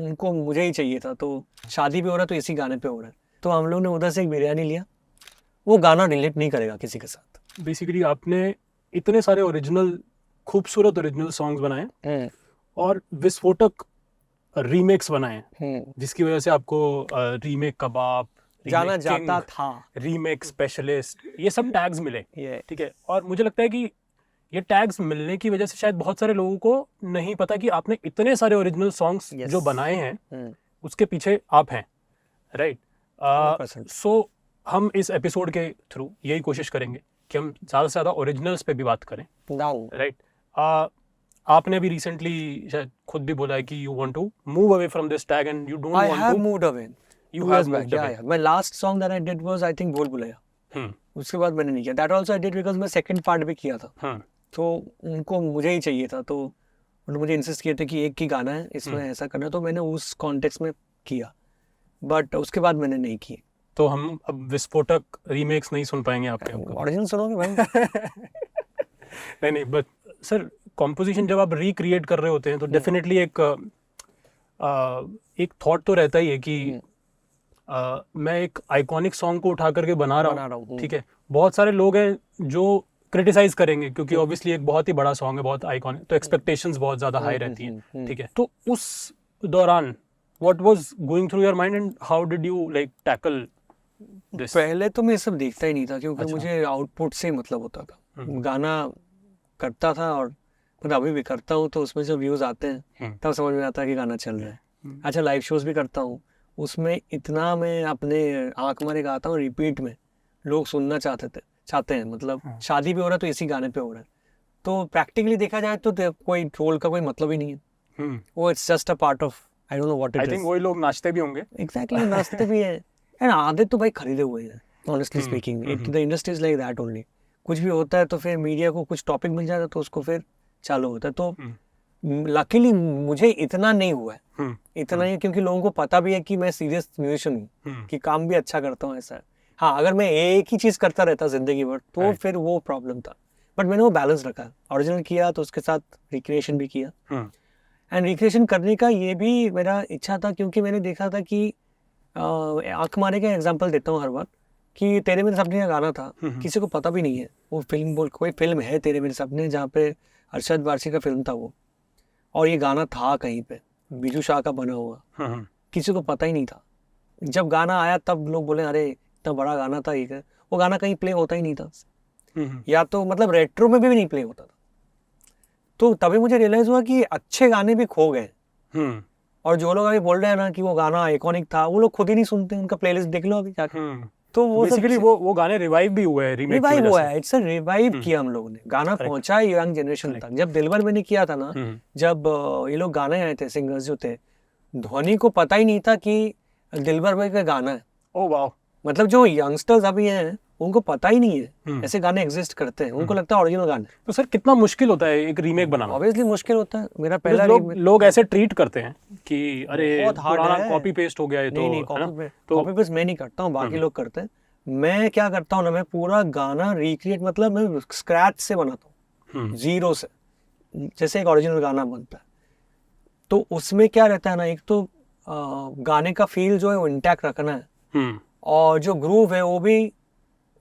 उनको मुझे ही चाहिए था, तो शादी भी हो रहा है तो इसी गाने पे हो रहा है, तो हम लोग ने उधर से एक बिरयानी लिया। वो गाना रिलेट नहीं करेगा किसी के साथ। बेसिकली आपने इतने सारे ओरिजिनल, खूबसूरत ओरिजिनल सॉन्ग्स बनाए और विस्फोटक रीमेक्स बनाए, जिसकी वजह से आपको रीमेक कबाब, जाना जाता था, रीमेक स्पेशलिस्ट, ये सब टैग्स मिले। ये ठीक है, और मुझे लगता है कि ये टैग्स मिलने की वजह से शायद बहुत सारे लोगों को नहीं पता कि आपने इतने सारे ओरिजिनल सॉन्ग्स Yes. जो बनाए हैं उसके पीछे आप हैं, राइट। 100%। सो हम इस एपिसोड के थ्रू यही कोशिश करेंगे कि हम ज़्यादा से ज़्यादा ओरिजिनल्स पे भी बात करें, राइट। आपने भी रिसेंटली शायद खुद भी बोला है कि you want to move away from this tag and you don't I want have to, moved away. you 2 have years back. moved Yeah, away. yeah. My last song that I did was I think भूल भुलैया। उसके बाद मैंने नहीं किया। That also I did because मैं second part भी किया था। तो उनको मुझे ही चाहिए था, तो उन्होंने मुझे इंसिस्ट किए थे कि एक ही गाना है, इसमें ऐसा करना, तो मैंने उस कॉन्टेक्स्ट में किया, बट उसके बाद मैंने नहीं की। तो हम अब विस्फोटक रीमेक्स नहीं सुन पाएंगे आपके? ओरिजिनल सुनोगे भाई? नहीं, बट सर कॉम्पोजिशन जब आप रिक्रिएट कर रहे होते हैं तो डेफिनेटली एक थॉट तो रहता ही है कि मैं एक आइकॉनिक सॉन्ग को उठा करके बना रहा हूँ, ठीक है। बहुत सारे लोग हैं जो क्रिटिसाइज करेंगे क्योंकि ऑब्वियसली एक बहुत ही बड़ा सॉन्ग है, बहुत आइकॉनिक, तो एक्सपेक्टेशंस बहुत ज़्यादा हाई रहती हैं, ठीक है। तो उस दौरान what was going through your mind and how did you like tackle this? पहले तो मैं ये सब देखता ही नहीं था, क्योंकि मुझे आउटपुट से मतलब होता था। गाना करता था और मतलब अभी भी करता हूँ, तो उसमें जो व्यूज आते हैं तब समझ में आता है कि गाना चल रहा है। अच्छा, लाइव शोज भी करता हूँ, उसमें इतना मैं अपने आंख मारे गाता हूँ रिपीट में, लोग सुनना चाहते हैं, मतलब शादी भी हो रहा है तो इसी गाने पे हो रहा है। तो प्रैक्टिकली देखा जाए तो कोई ट्रोल का कोई मतलब ही नहीं है, वो it's just a part of, I don't know what it is. I think वही लोग नाचते भी होंगे। एग्जैक्टली, नाचते भी है, एंड आधे तो भाई खरीदे हुए हैं, honestly speaking. It the industry is like that only. कुछ भी होता है तो फिर मीडिया को कुछ टॉपिक मिल जाता है तो उसको फिर चालू होता है। तो लकीली मुझे इतना नहीं हुआ है, इतना ही, क्योंकि लोगों को पता भी है कि मैं सीरियस म्यूजिशियन हूँ, कि काम भी अच्छा करता हूँ, ऐसा है। हाँ, अगर मैं एक ही चीज करता रहता जिंदगी भर तो फिर वो प्रॉब्लम था, बट मैंने वो बैलेंस रखा, ओरिजिनल किया तो उसके साथ रिक्रिएशन भी किया। एंड रिक्रिएशन करने का ये भी मेरा इच्छा था, क्योंकि मैंने देखा था कि आंख मारे का एग्जांपल देता हूँ हर बार, कि तेरे मेरे सपने का गाना था, किसी को पता भी नहीं है वो फिल्म, कोई फिल्म है तेरे मेरे सपने, जहाँ पे अरशद वारसी का फिल्म था वो, और ये गाना था कहीं पे बीजू शाह का बना हुआ, किसी को पता ही नहीं था। जब गाना आया तब लोग बोले अरे इतना बड़ा गाना था ये, वो गाना कहीं प्ले होता ही नहीं था, या तो मतलब रेट्रो में भी नहीं प्ले होता था। तो तभी मुझे रियलाइज हुआ कि अच्छे गाने भी खो गए, और जो लोग अभी बोल रहे हैं ना कि वो गाना आइकॉनिक था, वो लोग खुद ही नहीं सुनते, उनका प्लेलिस्ट देख लो अभी जाके। तो वो बेसिकली वो गाने रिवाइव भी हुए हैं, रिवाइव हुआ है, इट्स अ रिवाइव किया हम लोगों ने, गाना पहुंचा है यंग जनरेशन तक। जब दिलबर मैंने किया था ना, जब ये लोग गाने आए थे, सिंगर्स जो थे, ध्वनि को पता ही नहीं था कि दिलबर भाई का गाना है। ओह वाह, मतलब जो यंगस्टर्स अभी हैं उनको पता ही नहीं है ऐसे गाने एग्जिस्ट करते हैं, उनको लगता है ओरिजिनल गाने। तो सर कितना मुश्किल होता है एक रीमेक बनाना? ऑब्वियसली मुश्किल होता है, मेरा पहला लोग ऐसे ट्रीट करते हैं कि अरे पुराना कॉपी पेस्ट हो गया है। तो नहीं, कॉपी पेस्ट मैं नहीं करता हूँ, बाकी लोग करते हैं। मैं क्या करता हूँ ना, मैं पूरा गाना रिक्रिएट, मतलब मैं स्क्रैच से बनाता हूँ, जीरो से, जैसे एक ओरिजिनल गाना बनता है। तो उसमें क्या रहता है ना, एक तो गाने का फील जो है वो इंटैक्ट रखना है, और जो ग्रूव है वो भी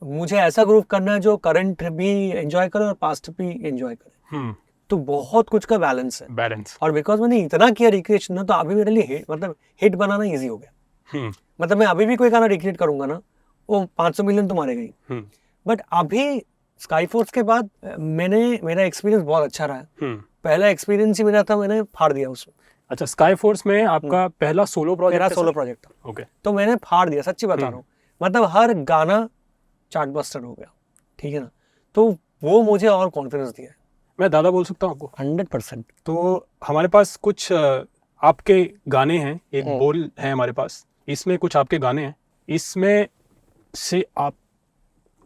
मुझे ऐसा ग्रूव करना है जो करंट भी एंजॉय करे और पास्ट भी एंजॉय करे। तो बहुत कुछ का बैलेंस है। और बिकॉज मैंने इतना किया रिक्रिएशन ना, तो अभी मेरे लिए मतलब हिट बनाना इजी हो गया। मतलब मैं अभी भी कोई गाना रिक्रिएट करूंगा ना, वो 500 मिलियन तो मारेगा ही। बट अभी स्काई फोर्स के बाद मेरा एक्सपीरियंस बहुत अच्छा रहा है। पहला एक्सपीरियंस ही मेरा था, मैंने फाड़ दिया उसमें। अच्छा, स्काई फोर्स में आपका पहला सोलो प्रोजेक्ट? मेरा सोलो प्रोजेक्ट था। ओके। तो मैंने फाड़ दिया, सच्ची बता रहा हूँ, मतलब हर गाना चार्टबस्टर हो गया, ठीक है ना। तो वो मुझे और कॉन्फिडेंस दिया। मैं दादा बोल सकता हूँ आपको? 100%। तो हमारे पास कुछ आपके गाने हैं, एक बोल है हमारे पास, इसमें कुछ आपके गाने हैं, इसमें से आप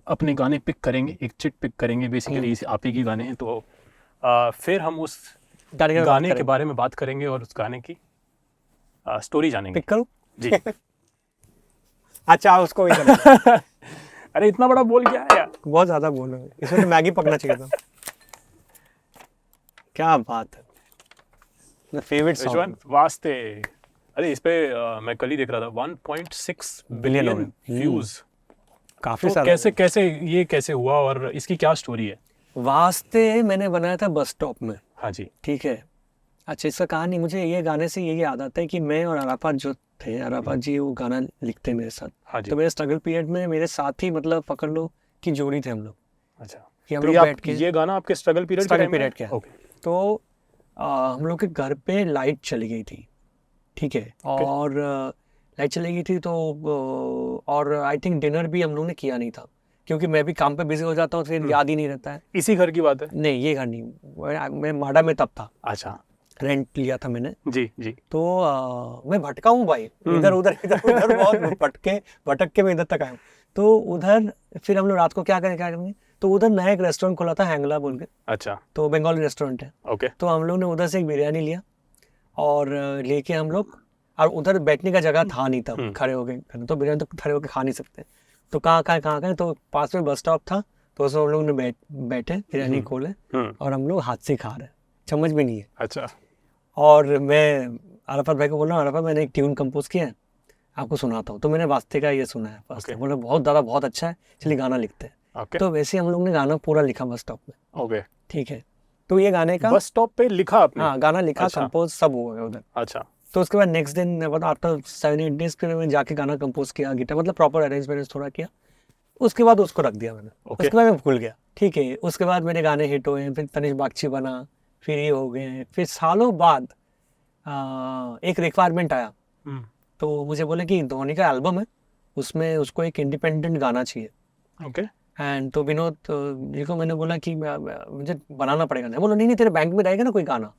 अपने गाने पिक करेंगे, एक चिट पिक करेंगे, बेसिकली आप ही के गाने हैं। तो फिर हम उस गाने के बारे में बात करेंगे और उस गाने की स्टोरी जानेंगे। पिक करो जी। अच्छा, उसको ही करना। अरे इतना बड़ा बोल क्या है यार? बहुत ज्यादा बोल रहे हो, इसमें तो मैगी पकना चाहिए था। क्या बात है, फेवरेट सॉन्ग वास्ते। अरे इस पे मैं कल ही देख रहा था 1.6 बिलियन हो बिलियन गए। व्यूज। काफी तो सारा कैसे हुआ और इसकी क्या स्टोरी है? वास्ते मैंने बनाया था बस स्टॉप में। हाँ जी। ठीक है। अच्छा, इसका कहानी मुझे ये गाने से ये याद आता है कि मैं और अराफात जो थे, अराफात जी वो गाना लिखते मेरे साथ। हाँ जी। तो मेरे स्ट्रगल पीरियड में मेरे साथ ही मतलब पकड़ लो कि जोड़ी थे हम लोग, अच्छा, कि हम तो लोग ये बैठ के ये गाना आपके स्ट्रगल पीरियड स्ट्रगल पीरियड के है। ओके। तो हम लोग के घर पे लाइट चली गई थी। ठीक है। और लाइट चली गई थी तो और आई थिंक डिनर भी हम लोग ने किया नहीं था, क्योंकि मैं भी काम पे बिजी हो जाता हूँ, फिर याद ही नहीं रहता है। इसी घर की बात है? नहीं, ये घर नहीं, मैं माडा में तब था, अच्छा। रेंट लिया था मैंने। जी जी। तो मैं भटका हूँ भाई, इधर उधर बहुत भटक के मैं इधर तक आया हूँ। तो उधर फिर हम लोग रात को क्या करेंगे, तो उधर नया एक रेस्टोरेंट खोला था, हैंगला बोल के। अच्छा। तो बंगाली रेस्टोरेंट है। ओके। तो हम लोग ने उधर से एक बिरयानी लिया और लेके हम लोग, और उधर बैठने का जगह था नहीं तब, खड़े हो गए, तो बिरयानी तो खड़े होकर खा नहीं सकते। तो कहाँ तो पास में बस स्टॉप था, तो उसमें हम लोग ने बैठे बिरयानी खोले और हम लोग हाथ से खा रहे, चम्मच भी नहीं है। अच्छा। और मैं अराफात भाई को बोल रहा हूँ, अराफात मैंने एक ट्यून कंपोज किया है, आपको सुनाता हूँ। तो मैंने वास्ते का ये सुना है फर्स्ट, Okay. बोला बहुत ज़्यादा बहुत अच्छा है, चलिए गाना लिखते हैं। ओके। तो वैसे हम लोग ने गाना पूरा लिखा बस स्टॉप में। ओके। ठीक है। तो ये गाने का बस स्टॉप पे लिखा आपने? हाँ, गाना लिखा, अच्छा। कंपोज सब हुआ है उधर। अच्छा। तो उसके बाद नेक्स्ट दिन मतलब आफ्टर 7-8 डेज फिर मैं जाके गाना कंपोज किया, गिटार मतलब प्रॉपर अरेंजमेंट थोड़ा किया। उसके बाद उसको रख दिया मैंने। Okay. उसके बाद मैं भूल गया। ठीक है। उसके बाद मेरे गाने हिट हुए, फिर तनिष बागची बना, फिर ये हो गए। फिर सालों बाद एक रिक्वायरमेंट आया, तो मुझे बोले कि धोनी का एल्बम है, उसमें उसको एक इंडिपेंडेंट गाना चाहिए। ओके। एंड तो विनोद जी को मैंने बोला कि मुझे बनाना पड़ेगा। नहीं, बोला नहीं तेरे बैंक में रहेगा ना कोई गाना।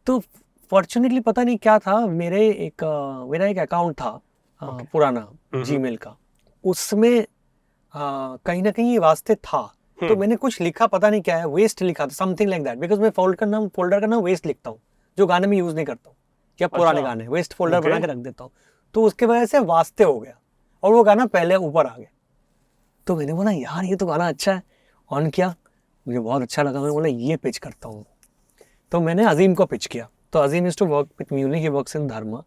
तो फॉर्चुनेटली पता नहीं क्या था, मेरा एक अकाउंट था पुराना जीमेल का, उसमें कहीं ना कहीं ये वास्ते था। तो मैंने कुछ लिखा, पता नहीं क्या है, वेस्ट लिखा था, समथिंग लाइक दैट, बिकॉज मैं फोल्डर का नाम वेस्ट लिखता हूँ, जो गाने में यूज नहीं करता हूँ, या पुराने गाने वेस्ट फोल्डर बना के रख देता हूँ। तो उसके वजह से वास्ते हो गया और वो गाना पहले ऊपर आ गया। तो मैंने बोला यार ये तो गाना अच्छा है, ऑन किया, मुझे बहुत अच्छा लगा। मैंने बोला ये पिच करता हूँ। तो मैंने अजीम को पिच किया। तो Azeem is to work with me only, he works in Dharma.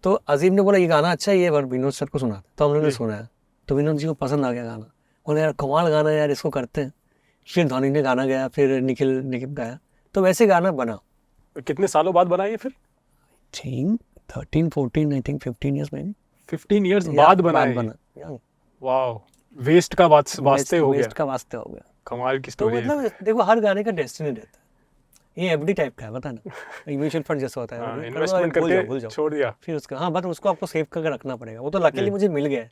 तो अजीम ने बोला ये गाना अच्छा है, ये विनोद सर को सुना। तो हम लोगों ने सुनाया, तो विनोद जी को पसंद आ गया गाना। बोले यार कमाल गाना है यार, इसको करते हैं। फिर धोनी ने गाना गाया, फिर निखिल गाया, तो वैसे गाना बना। कितने सालों बाद बना ये फिर? 13, 14, आई थिंक 15 ईयर्स में। 15 इयर्स बाद बना है। वाओ, वेस्ट का वास्ते हो गया। वेस्ट का वास्ते हो गया। कमाल की तो स्टोरी है। मतलब देखो हर गाने का डेस्टिनी रहता है। ये एफडी टाइप का है, पता ना, म्यूचुअल फंड जैसा होता है, इन्वेस्टमेंट करके छोड़ दिया। फिर उसका हाँ, बट उसको आपको सेव करके रखना पड़ेगा। वो तो लकीली मुझे मिल गया है।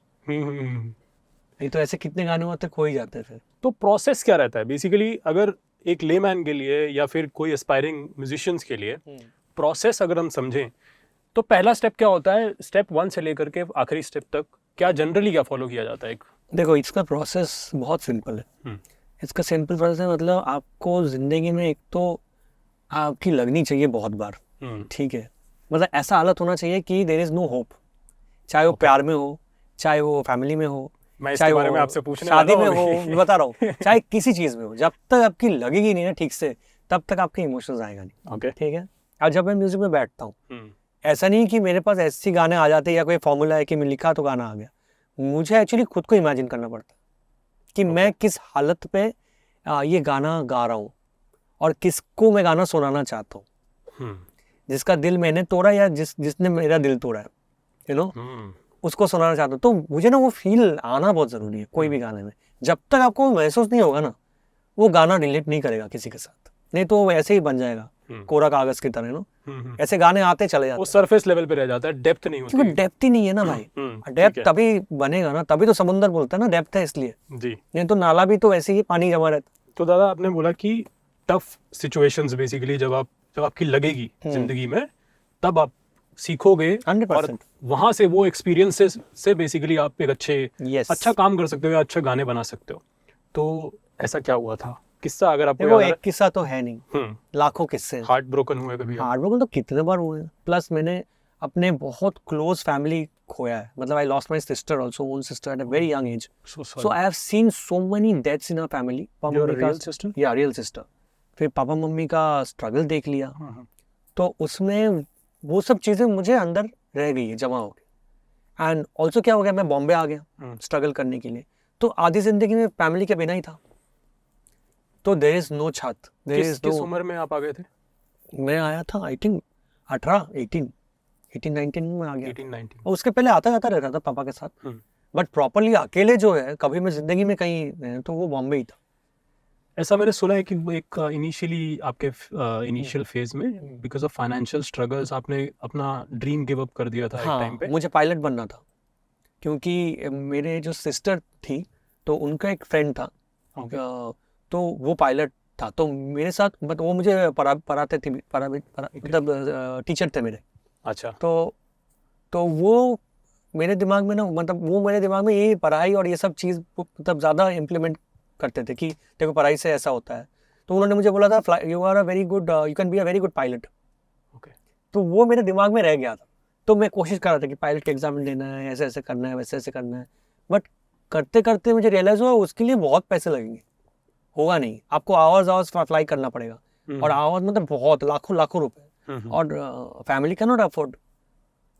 नहीं तो ऐसे कितने गाने होते खो ही जाते हैं फिर। तो प्रोसेस क्या रहता है बेसिकली, अगर एक लेमैन के लिए या फिर कोई एस्पायरिंग म्यूजिशियंस के लिए प्रोसेस अगर हम समझें, तो पहला स्टेप क्या होता है? स्टेप 1 से लेकर के आखिरी स्टेप तक क्या जनरली क्या फॉलो किया जाता है? देखो इसका प्रोसेस बहुत सिंपल है। इसका सिंपल प्रोसेस है, मतलब आपको जिंदगी में एक तो आपकी लगनी चाहिए बहुत बार। ठीक है। मतलब ऐसा हालत होना चाहिए कि देयर इज नो होप, चाहे वो प्यार में हो, चाहे वो फैमिली में हो, चाहे बारे में आपसे पूछने शादी में हो, बता रहा हूँ, चाहे किसी चीज में हो, जब तक आपकी लगेगी नहीं ना ठीक से, तब तक आपके इमोशंस आएगा नहीं। ओके। ठीक है। और जब मैं म्यूजिक में बैठता हूँ, ऐसा नहीं कि मेरे पास ऐसी गाने आ जाते या कोई फॉर्मूला है कि मैं लिखा तो गाना आ गया। मुझे एक्चुअली खुद को इमेजिन करना पड़ता है कि मैं किस हालत पे ये गाना गा रहा हूँ और किसको मैं गाना सुनाना चाहता हूँ। जिसका दिल मैंने तोड़ा या जिसने मेरा दिल तोड़ा है, यू नो, उसको सुनाना चाहता हूँ। तो मुझे ना वो फील आना बहुत जरूरी है कोई भी गाने में। जब तक आपको महसूस नहीं होगा ना, वो गाना रिलेट नहीं करेगा किसी के साथ, नहीं तो वो ऐसे ही बन जाएगा कोरा कागज की तरह। नो, ऐसे गाने आते चले जाते, वो सरफेस लेवल पे रह जाता है, डेप्थ नहीं होती। क्योंकि डेप्थ ही नहीं है ना भाई। डेप्थ तभी बनेगा ना, तभी तो समुंदर बोलता है ना डेप्थ है इसलिए जी। नहीं तो नाला भी तो ऐसे ही पानी जमा रहता। तो दादा आपने बोला कि टफ सिचुएशंस बेसिकली जब आपकी लगेगी जिंदगी में, तब आप सीखोगे 100%। और वहां से वो एक्सपीरियंसेस से बेसिकली आप एक अच्छा काम कर सकते हो या अच्छे गाने बना सकते हो। तो ऐसा क्या हुआ था किस्सा, अगर आपको देखो एक किस्सा तो है नहीं, लाखों किस्से। हार्ट ब्रोकन हुए कभी? हार्ट ब्रोकन तो कितने बार हुए हैं। प्लस मैंने अपने बहुत क्लोज फैमिली खोया है। मतलब I lost my sister also, own sister at a very young age. So I have seen so many deaths in our family. Real sister? या रियल सिस्टर। फिर पापा मम्मी का स्ट्रगल देख लिया। तो उसमें वो सब चीज़ें मुझे अंदर रह गई है जमा हो गई। एंड ऑल्सो क्या हो गया, मैं बॉम्बे आ गया स्ट्रगल करने के लिए, तो आधी ज़िंदगी में फैमिली के बिना ही था, तो देयर इज़ नो छत, देयर इज़ किस नो। उम्र में आप आ गए थे? मैं आया था आई थिंक 18-19 में आ गया। 18-19। और उसके पहले आता जाता रहता था पापा के साथ, बट प्रॉपरली अकेले जो है कभी मैं जिंदगी में कहीं, तो वो बॉम्बे ही था। ऐसा मैंने सुना है कि वो एक इनिशियली आपके इनिशियल फेज में बिकॉज ऑफ फाइनेंशियल स्ट्रगल्स आपने अपना ड्रीम गिव अप कर दिया था एक टाइम पे। मुझे पायलट बनना था, क्योंकि मेरे जो सिस्टर थी तो उनका एक फ्रेंड था, तो वो पायलट था, तो मेरे साथ, बट वो मुझे पढ़ाते थे, मतलब टीचर थे मेरे। अच्छा। तो वो मेरे दिमाग में ना, मतलब वो मेरे दिमाग में ये पढ़ाई और ये सब चीज़ मतलब ज़्यादा इम्प्लीमेंट करते थे कि देखो पढ़ाई से ऐसा होता है, तो उन्होंने मुझे बोला था you are a very good, you can be a very good pilot. Okay. तो वो मेरे दिमाग में रह गया था, तो मैं कोशिश कर रहा था कि पायलट का एग्जाम देना है, ऐसे ऐसे करना है, वैसे ऐसे करना है, बट करते करते मुझे रियलाइज़ हुआ उसके लिए बहुत पैसे लगेंगे, होगा नहीं, आपको आवर्स फ्लाई करना पड़ेगा, और आवर्स मतलब बहुत लाखों लाखों रुपए, और फैमिली कैन नॉट अफोर्ड।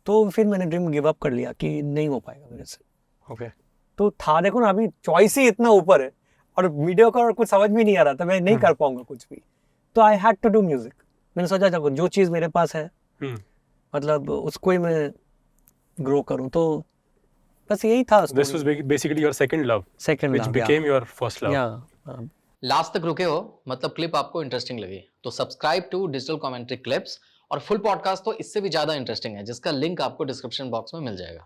तो फिर मैंने ड्रीम गिव अप कर लिया कि नहीं हो पाएगा मेरे से। ओके। तो था, देखो ना अभी चॉइस ही इतना ऊपर है और वीडियो का कुछ समझ भी नहीं आ रहा था, मैं नहीं कर पाऊंगा कुछ भी, तो I had to do music. मैंने सोचा देखो जो चीज़ मेरे पास है मतलब उसको ही मैं ग्रो करूं, तो बस यही था। This was basically your second love which became your first love. Last तक रुके हो, मतलब क्लिप आपको इंटरेस्टिंग लगी तो subscribe to digital commentary clips, और फुल पॉडकास्ट तो इससे भी ज्यादा इंटरेस्टिंग है जिसका लिंक आपको डिस्क्रिप्शन बॉक्स में मिल जाएगा।